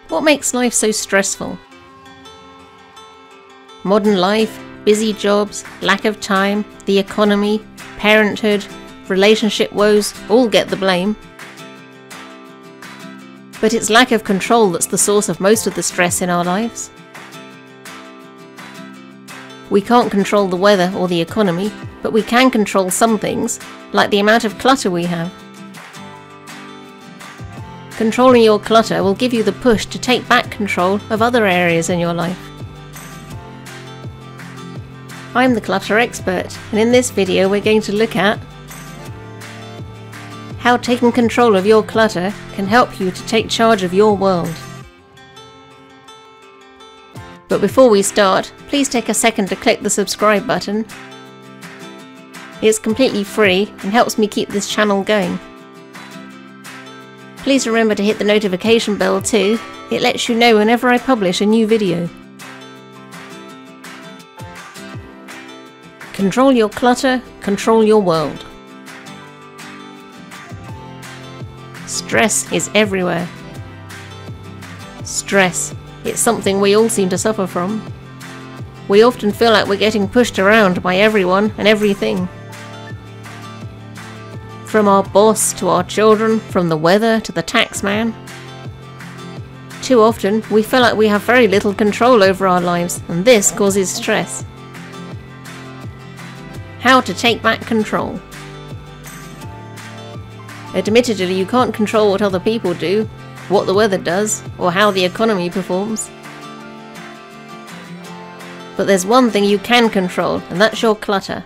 What makes life so stressful? Modern life, busy jobs, lack of time, the economy, parenthood, relationship woes all get the blame. But it's lack of control that's the source of most of the stress in our lives. We can't control the weather or the economy, but we can control some things, like the amount of clutter we have. Controlling your clutter will give you the push to take back control of other areas in your life. I'm the clutter expert, and in this video we're going to look at how taking control of your clutter can help you to take charge of your world. But before we start, please take a second to click the subscribe button. It's completely free and helps me keep this channel going. Please remember to hit the notification bell too. It lets you know whenever I publish a new video. Control your clutter, control your world. Stress is everywhere. Stress. It's something we all seem to suffer from. We often feel like we're getting pushed around by everyone and everything. From our boss to our children, from the weather to the tax man. Too often, we feel like we have very little control over our lives, and this causes stress. How to take back control. Admittedly, you can't control what other people do, what the weather does, or how the economy performs. But there's one thing you can control, and that's your clutter.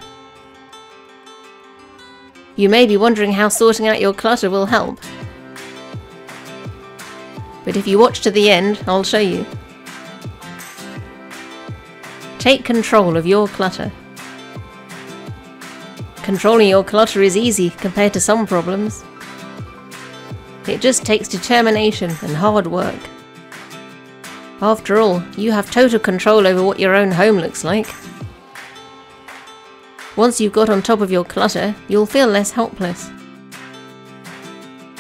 You may be wondering how sorting out your clutter will help. But if you watch to the end, I'll show you. Take control of your clutter. Controlling your clutter is easy compared to some problems. It just takes determination and hard work. After all, you have total control over what your own home looks like. Once you've got on top of your clutter, you'll feel less helpless.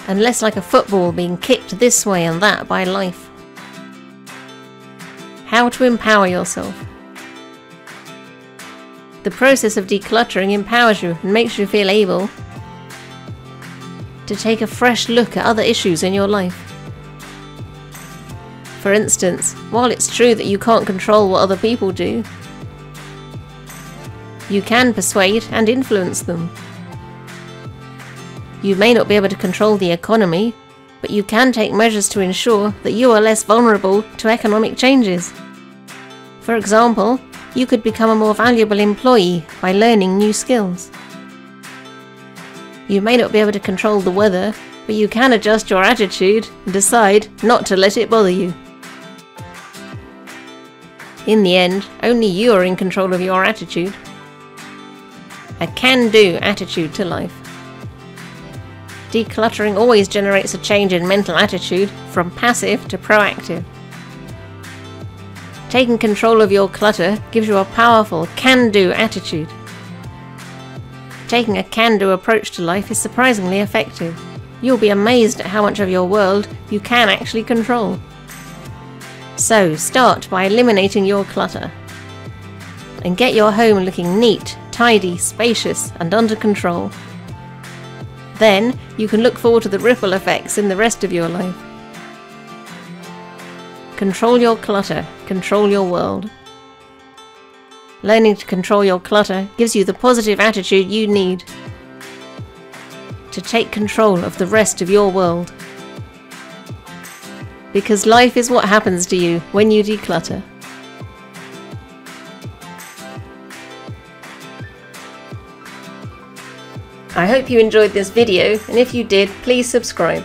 And less like a football being kicked this way and that by life. How to empower yourself. The process of decluttering empowers you and makes you feel able to take a fresh look at other issues in your life. For instance, while it's true that you can't control what other people do, you can persuade and influence them. You may not be able to control the economy, but you can take measures to ensure that you are less vulnerable to economic changes. For example, you could become a more valuable employee by learning new skills. You may not be able to control the weather, but you can adjust your attitude and decide not to let it bother you. In the end, only you are in control of your attitude. A can-do attitude to life. Decluttering always generates a change in mental attitude from passive to proactive. Taking control of your clutter gives you a powerful can-do attitude. Taking a can-do approach to life is surprisingly effective. You'll be amazed at how much of your world you can actually control. So start by eliminating your clutter and get your home looking neat, tidy, spacious and under control. Then you can look forward to the ripple effects in the rest of your life. Control your clutter, control your world. Learning to control your clutter gives you the positive attitude you need to take control of the rest of your world. Because life is what happens to you when you declutter. I hope you enjoyed this video, and if you did, please subscribe.